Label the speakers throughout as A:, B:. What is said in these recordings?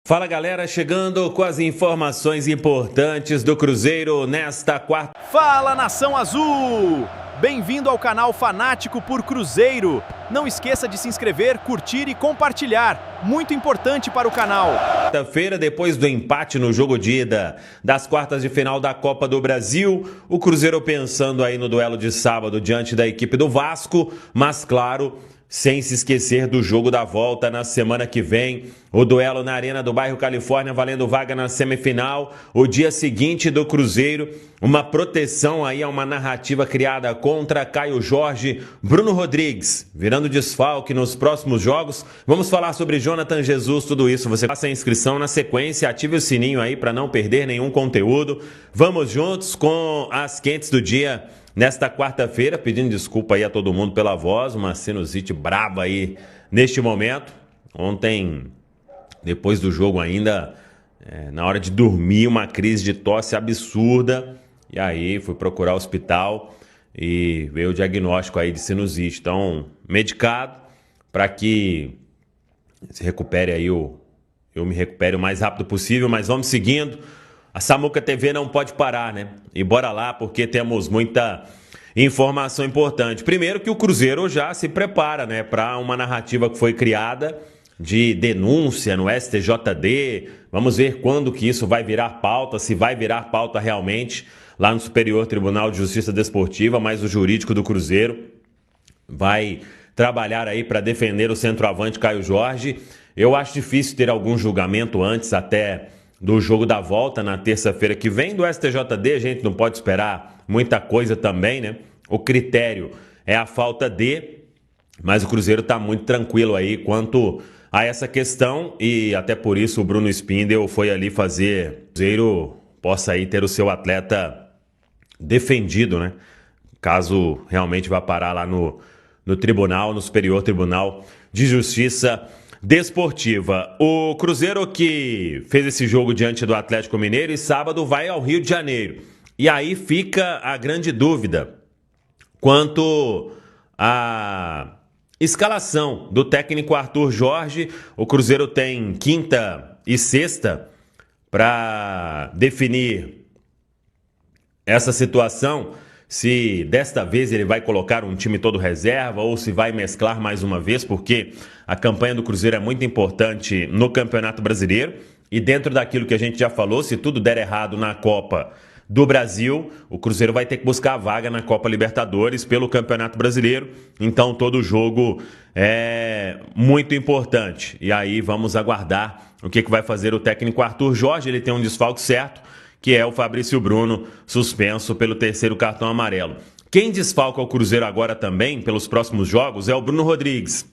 A: Fala galera, chegando com as informações importantes do Cruzeiro nesta quarta.
B: Fala Nação Azul! Bem-vindo ao canal Fanático por Cruzeiro. Não esqueça de se inscrever, curtir e compartilhar. Muito importante para o canal.
A: Quarta-feira, depois do empate no jogo de ida das quartas de final da Copa do Brasil, o Cruzeiro pensando aí no duelo de sábado diante da equipe do Vasco, mas claro, sem se esquecer do jogo da volta na semana que vem, o duelo na Arena do Bairro Califórnia valendo vaga na semifinal, o dia seguinte do Cruzeiro, uma proteção aí a uma narrativa criada contra Caio Jorge, Bruno Rodrigues, virando desfalque nos próximos jogos. Vamos falar sobre Jonathan Jesus, tudo isso. Você faça a inscrição na sequência, ative o sininho aí para não perder nenhum conteúdo. Vamos juntos com as quentes do dia. Nesta quarta-feira, pedindo desculpa aí a todo mundo pela voz, uma sinusite braba aí neste momento. Ontem, depois do jogo ainda, na hora de dormir, uma crise de tosse absurda. E aí fui procurar o hospital e veio o diagnóstico aí de sinusite. Então, medicado para que se recupere aí, eu me recupere o mais rápido possível, mas vamos seguindo. A Samuca TV não pode parar, né? E bora lá, porque temos muita informação importante. Primeiro que o Cruzeiro já se prepara, né, para uma narrativa que foi criada de denúncia no STJD. Vamos ver quando que isso vai virar pauta, se vai virar pauta realmente lá no Superior Tribunal de Justiça Desportiva, mas o jurídico do Cruzeiro vai trabalhar aí para defender o centroavante Caio Jorge. Eu acho difícil ter algum julgamento antes até do jogo da volta na terça-feira que vem. Do STJD a gente não pode esperar muita coisa também, né? O critério é a falta de, mas o Cruzeiro está muito tranquilo aí quanto a essa questão e até por isso o Bruno Spindel foi ali fazer o Cruzeiro possa aí ter o seu atleta defendido, né? Caso realmente vá parar lá no tribunal, no Superior Tribunal de Justiça Desportiva. O Cruzeiro que fez esse jogo diante do Atlético Mineiro e sábado vai ao Rio de Janeiro. E aí fica a grande dúvida quanto à escalação do técnico Arthur Jorge. O Cruzeiro tem quinta e sexta para definir essa situação, se desta vez ele vai colocar um time todo reserva ou se vai mesclar mais uma vez, porque a campanha do Cruzeiro é muito importante no Campeonato Brasileiro e dentro daquilo que a gente já falou, se tudo der errado na Copa do Brasil, o Cruzeiro vai ter que buscar a vaga na Copa Libertadores pelo Campeonato Brasileiro, então todo jogo é muito importante. E aí vamos aguardar o que vai fazer o técnico Arthur Jorge. Ele tem um desfalque certo, que é o Fabrício Bruno, suspenso pelo terceiro cartão amarelo. Quem desfalca o Cruzeiro agora também, pelos próximos jogos, é o Bruno Rodrigues.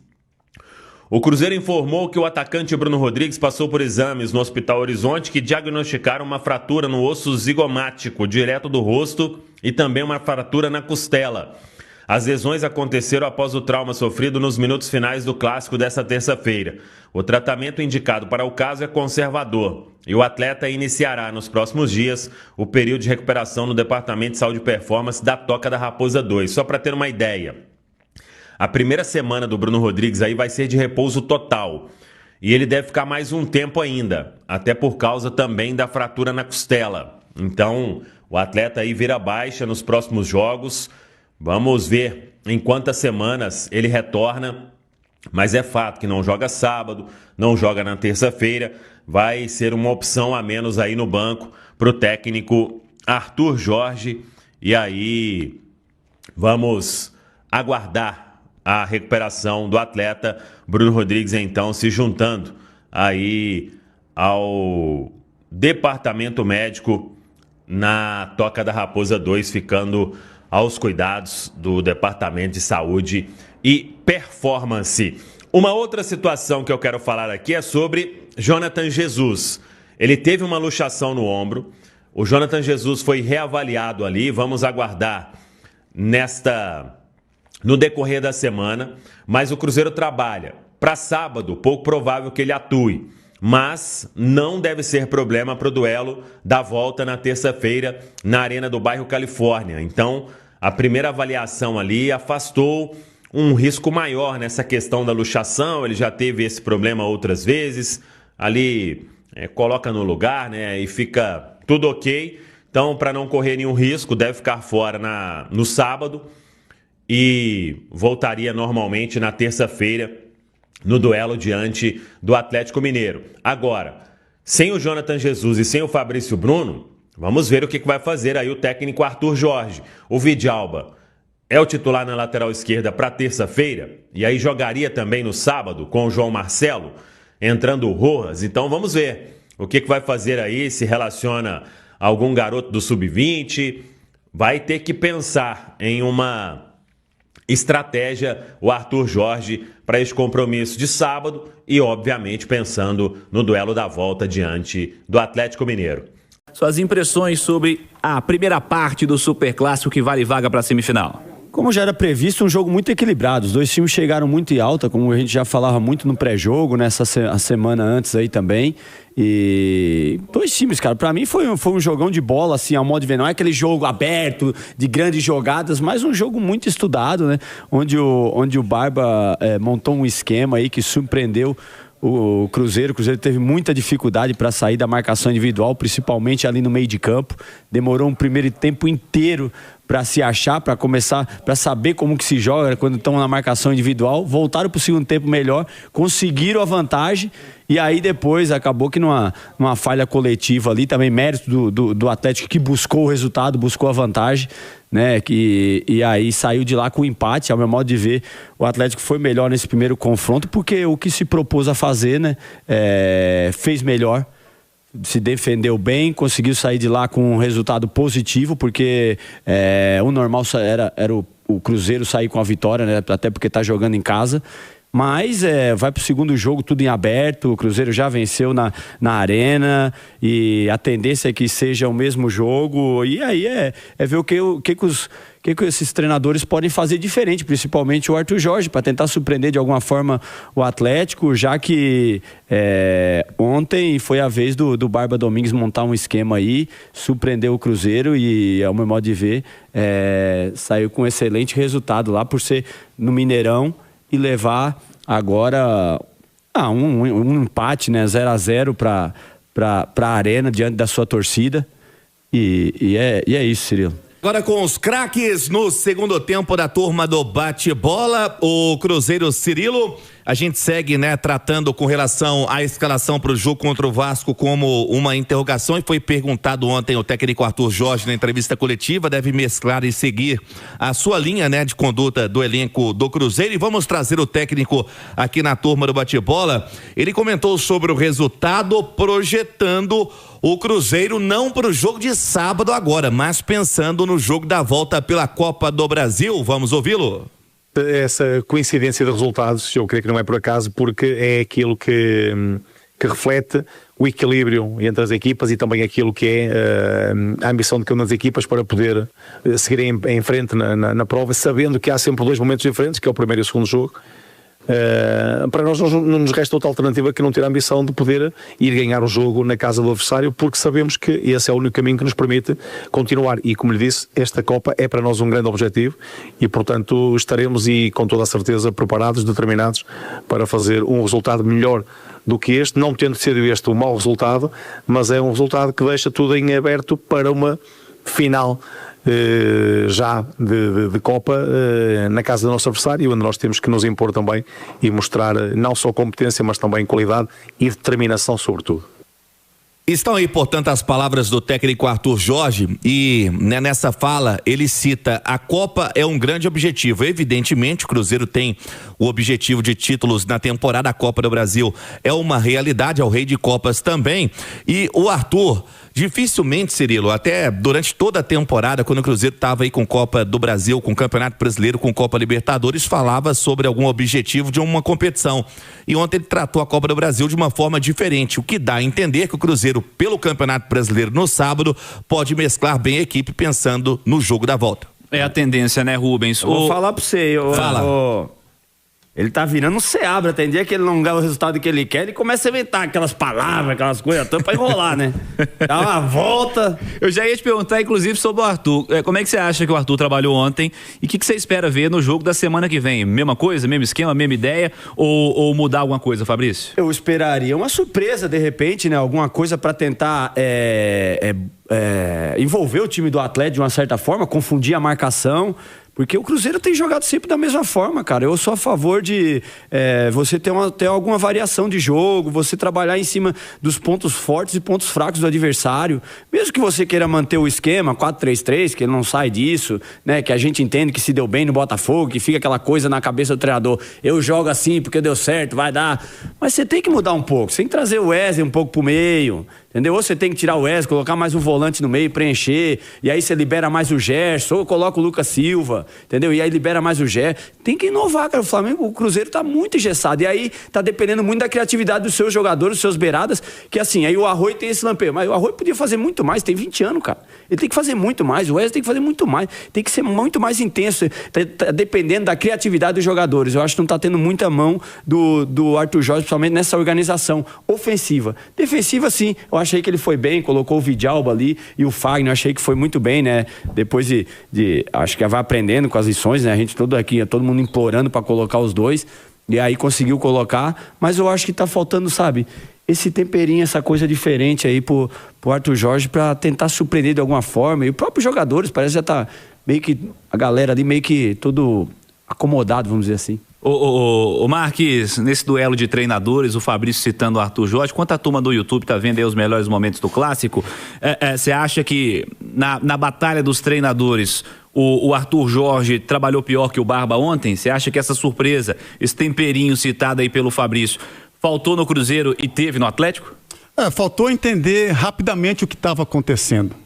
A: O Cruzeiro informou que o atacante Bruno Rodrigues passou por exames no Hospital Horizonte que diagnosticaram uma fratura no osso zigomático, direto do rosto, e também uma fratura na costela. As lesões aconteceram após o trauma sofrido nos minutos finais do clássico desta terça-feira. O tratamento indicado para o caso é conservador e o atleta iniciará nos próximos dias o período de recuperação no Departamento de Saúde e Performance da Toca da Raposa 2. Só para ter uma ideia, a primeira semana do Bruno Rodrigues aí vai ser de repouso total e ele deve ficar mais um tempo ainda, até por causa também da fratura na costela. Então, o atleta aí vira baixa nos próximos jogos. Vamos ver em quantas semanas ele retorna, mas é fato que não joga sábado, não joga na terça-feira, vai ser uma opção a menos aí no banco para o técnico Arthur Jorge. E aí vamos aguardar a recuperação do atleta Bruno Rodrigues, então se juntando aí ao departamento médico na Toca da Raposa 2, ficando aos cuidados do Departamento de Saúde e Performance. Uma outra situação que eu quero falar aqui é sobre Jonathan Jesus. Ele teve uma luxação no ombro, o Jonathan Jesus foi reavaliado ali, vamos aguardar no decorrer da semana, mas o Cruzeiro trabalha para sábado, pouco provável que ele atue, mas não deve ser problema para o duelo da volta na terça-feira na Arena do Bairro Califórnia. Então, a primeira avaliação ali afastou um risco maior nessa questão da luxação. Ele já teve esse problema outras vezes, ali coloca no lugar, né? E fica tudo ok. Então, para não correr nenhum risco, deve ficar fora no sábado e voltaria normalmente na terça-feira no duelo diante do Atlético Mineiro. Agora, sem o Jonathan Jesus e sem o Fabrício Bruno, vamos ver o que vai fazer aí o técnico Arthur Jorge. O Vidalba é o titular na lateral esquerda para terça-feira e aí jogaria também no sábado com o João Marcelo, entrando o Rojas. Então vamos ver o que vai fazer aí, se relaciona a algum garoto do sub-20. Vai ter que pensar em uma estratégia o Arthur Jorge para esse compromisso de sábado e, obviamente, pensando no duelo da volta diante do Atlético Mineiro.
C: Suas impressões sobre a primeira parte do Superclássico que vale vaga para a semifinal?
D: Como já era previsto, um jogo muito equilibrado. Os dois times chegaram muito em alta, como a gente já falava muito no pré-jogo, nessa semana antes aí também. E dois times, cara, pra mim foi um jogão de bola, assim, ao modo de ver. Não é aquele jogo aberto, de grandes jogadas, mas um jogo muito estudado, né? Onde o Barba montou um esquema aí que surpreendeu o Cruzeiro. O Cruzeiro teve muita dificuldade para sair da marcação individual, principalmente ali no meio de campo. Demorou um primeiro tempo inteiro para se achar, para começar, para saber como que se joga quando estão na marcação individual. Voltaram para o segundo tempo melhor, conseguiram a vantagem e aí depois acabou que numa falha coletiva ali, também mérito do Atlético, que buscou o resultado, buscou a vantagem, né? E aí saiu de lá com o empate. Ao meu modo de ver, o Atlético foi melhor nesse primeiro confronto, porque o que se propôs a fazer, né? Fez melhor, se defendeu bem, conseguiu sair de lá com um resultado positivo, porque o normal era o Cruzeiro sair com a vitória, né? Até porque está jogando em casa. Mas vai pro segundo jogo tudo em aberto. O Cruzeiro já venceu na arena e a tendência é que seja o mesmo jogo. E aí é ver o que esses treinadores podem fazer diferente, principalmente o Arthur Jorge, para tentar surpreender de alguma forma o Atlético, já que ontem foi a vez do Barba Domingues montar um esquema aí, surpreendeu o Cruzeiro e, ao meu modo de ver, saiu com um excelente resultado lá por ser no Mineirão e levar agora um empate, né, 0-0 para a arena diante da sua torcida e é isso, Cirilo.
C: Agora com os craques no segundo tempo da turma do bate-bola, o Cruzeiro, Cirilo, a gente segue, né, tratando com relação à escalação para o jogo contra o Vasco como uma interrogação, e foi perguntado ontem o técnico Arthur Jorge na entrevista coletiva, deve mesclar e seguir a sua linha, né, de conduta do elenco do Cruzeiro, e vamos trazer o técnico aqui na turma do bate-bola. Ele comentou sobre o resultado, projetando o Cruzeiro não para o jogo de sábado agora, mas pensando no jogo da volta pela Copa do Brasil. Vamos ouvi-lo?
E: Essa coincidência de resultados, eu creio que não é por acaso, porque é aquilo que reflete o equilíbrio entre as equipas e também aquilo que é a ambição de cada uma das equipas para poder seguir em frente na prova, sabendo que há sempre dois momentos diferentes, que é o primeiro e o segundo jogo. Para nós não nos resta outra alternativa que não ter a ambição de poder ir ganhar o jogo na casa do adversário, porque sabemos que esse é o único caminho que nos permite continuar, e como lhe disse, esta Copa é para nós um grande objetivo e portanto estaremos e com toda a certeza preparados, determinados para fazer um resultado melhor do que este, não tendo sido este um mau resultado, mas é um resultado que deixa tudo em aberto para uma final já de Copa na casa do nosso adversário, onde nós temos que nos impor também e mostrar não só competência, mas também qualidade e determinação sobretudo.
C: Estão aí, portanto, as palavras do técnico Arthur Jorge e, né, nessa fala ele cita: a Copa é um grande objetivo. Evidentemente o Cruzeiro tem o objetivo de títulos na temporada, a Copa do Brasil é uma realidade, é o rei de Copas também, e o Arthur dificilmente, Cirilo, até durante toda a temporada, quando o Cruzeiro estava aí com Copa do Brasil, com Campeonato Brasileiro, com Copa Libertadores, falava sobre algum objetivo de uma competição. E ontem ele tratou a Copa do Brasil de uma forma diferente, o que dá a entender que o Cruzeiro, pelo Campeonato Brasileiro no sábado, pode mesclar bem a equipe pensando no jogo da volta.
F: É a tendência, né, Rubens?
D: Vou falar pra você.
C: Fala.
D: Ele tá virando um Seabra, tem dia que ele não ganha o resultado que ele quer, ele começa a inventar aquelas palavras, aquelas coisas todas pra enrolar, né? Dá uma volta.
F: Eu já ia te perguntar, inclusive, sobre o Arthur. Como é que você acha que o Arthur trabalhou ontem e o que você espera ver no jogo da semana que vem? Mesma coisa, mesmo esquema, mesma ideia ou mudar alguma coisa, Fabrício?
D: Eu esperaria uma surpresa, de repente, né? Alguma coisa pra tentar envolver o time do Atlético de uma certa forma, confundir a marcação. Porque o Cruzeiro tem jogado sempre da mesma forma, cara. Eu sou a favor de você ter alguma variação de jogo, você trabalhar em cima dos pontos fortes e pontos fracos do adversário. Mesmo que você queira manter o esquema 4-3-3, que ele não sai disso, né? Que a gente entende que se deu bem no Botafogo, que fica aquela coisa na cabeça do treinador. Eu jogo assim porque deu certo, vai dar. Mas você tem que mudar um pouco. Você tem que trazer o Wesley um pouco pro meio. Entendeu? Ou você tem que tirar o Wesley, colocar mais um volante no meio, preencher, e aí você libera mais o Gerson, ou coloca o Lucas Silva, entendeu? E aí libera mais o Gerson. Tem que inovar, cara. O Cruzeiro tá muito engessado, e aí tá dependendo muito da criatividade dos seus jogadores, dos seus beiradas, que assim, aí o Arroio tem esse lampeio, mas o Arroio podia fazer muito mais, tem 20 anos, cara. Ele tem que fazer muito mais, o Wesley tem que fazer muito mais, tem que ser muito mais intenso, tá dependendo da criatividade dos jogadores. Eu acho que não tá tendo muita mão do Arthur Jorge, principalmente nessa organização ofensiva. Defensiva, sim, eu achei que ele foi bem, colocou o Vidalba ali e o Fagner, achei que foi muito bem, né? Depois acho que vai aprendendo com as lições, né? A gente todo mundo implorando para colocar os dois, e aí conseguiu colocar, mas eu acho que tá faltando, sabe, esse temperinho, essa coisa diferente aí pro Arthur Jorge para tentar surpreender de alguma forma, e os próprios jogadores, parece que já tá meio que, a galera ali meio que todo acomodado, vamos dizer assim.
F: Ô Marques, nesse duelo de treinadores, o Fabrício citando o Arthur Jorge, quanto a turma do YouTube tá vendo aí os melhores momentos do Clássico, você acha que na batalha dos treinadores o Arthur Jorge trabalhou pior que o Barba ontem? Você acha que essa surpresa, esse temperinho citado aí pelo Fabrício, faltou no Cruzeiro e teve no Atlético?
G: Faltou entender rapidamente o que estava acontecendo,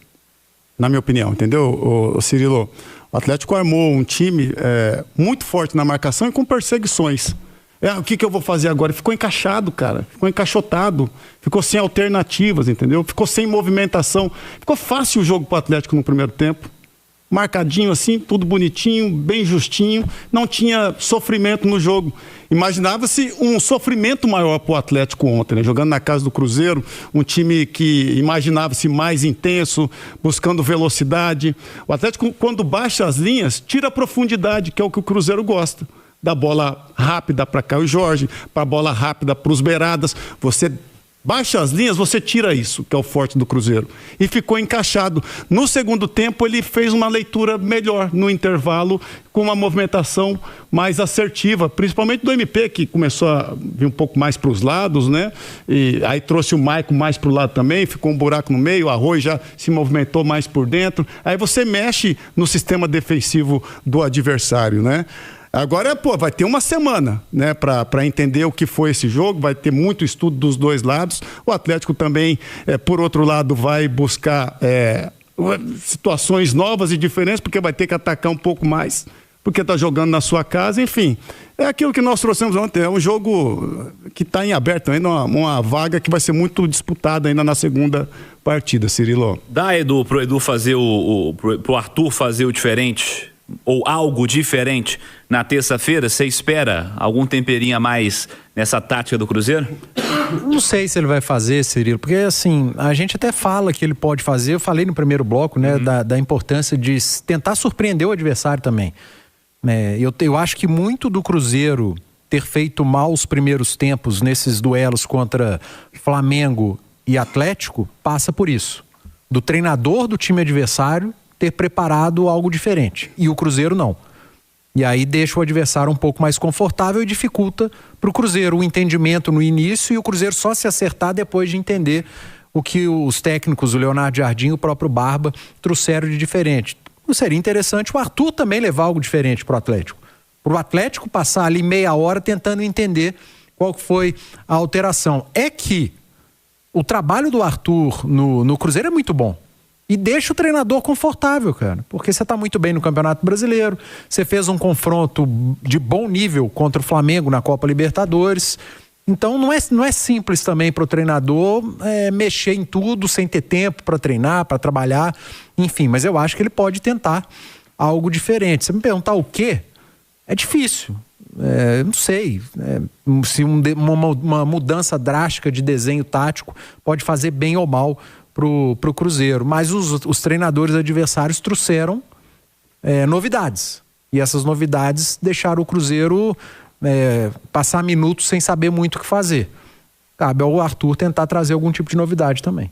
G: na minha opinião, entendeu, Cirilo? O Atlético armou um time muito forte na marcação e com perseguições. O que eu vou fazer agora? Ficou encaixado, cara. Ficou encaixotado. Ficou sem alternativas, entendeu? Ficou sem movimentação. Ficou fácil o jogo para o Atlético no primeiro tempo. Marcadinho assim, tudo bonitinho, bem justinho. Não tinha sofrimento no jogo. Imaginava-se um sofrimento maior para o Atlético ontem, né? Jogando na casa do Cruzeiro, um time que imaginava-se mais intenso, buscando velocidade. O Atlético, quando baixa as linhas, tira a profundidade, que é o que o Cruzeiro gosta. Da bola rápida para Caio Jorge, para a bola rápida para os beiradas. Você baixa as linhas, você tira isso, que é o forte do Cruzeiro. E ficou encaixado. No segundo tempo, ele fez uma leitura melhor no intervalo, com uma movimentação mais assertiva, principalmente do MP, que começou a vir um pouco mais para os lados, né? E aí trouxe o Maicon mais para o lado também, ficou um buraco no meio, o Arroio já se movimentou mais por dentro. Aí você mexe no sistema defensivo do adversário, né? Agora, vai ter uma semana, né, para entender o que foi esse jogo, vai ter muito estudo dos dois lados. O Atlético também, por outro lado, vai buscar situações novas e diferentes, porque vai ter que atacar um pouco mais, porque está jogando na sua casa, enfim. É aquilo que nós trouxemos ontem, é um jogo que está em aberto ainda, uma vaga que vai ser muito disputada ainda na segunda partida, Cirilo.
F: Dá, Edu, pro Edu fazer pro Arthur fazer o diferente, ou algo diferente na terça-feira? Você espera algum temperinho a mais nessa tática do Cruzeiro?
H: Não sei se ele vai fazer, Cirilo, porque assim, a gente até fala que ele pode fazer, eu falei no primeiro bloco, né, da importância de tentar surpreender o adversário também. Eu acho que muito do Cruzeiro ter feito mal os primeiros tempos nesses duelos contra Flamengo e Atlético passa por isso. Do treinador do time adversário ter preparado algo diferente. E o Cruzeiro não. E aí deixa o adversário um pouco mais confortável e dificulta para o Cruzeiro o entendimento no início, e o Cruzeiro só se acertar depois de entender o que os técnicos, o Leonardo Jardim e o próprio Barba, trouxeram de diferente. Seria interessante o Arthur também levar algo diferente para o Atlético. Para o Atlético passar ali meia hora tentando entender qual foi a alteração. É que o trabalho do Arthur no Cruzeiro é muito bom. E deixa o treinador confortável, cara. Porque você está muito bem no Campeonato Brasileiro, você fez um confronto de bom nível contra o Flamengo na Copa Libertadores. Então não é simples também para o treinador mexer em tudo sem ter tempo para treinar, para trabalhar, enfim. Mas eu acho que ele pode tentar algo diferente. Você me perguntar o quê? É difícil. não sei se uma mudança drástica de desenho tático pode fazer bem ou mal pro Cruzeiro, mas os treinadores adversários trouxeram novidades, e essas novidades deixaram o Cruzeiro passar minutos sem saber muito o que fazer. Cabe ao Arthur tentar trazer algum tipo de novidade também.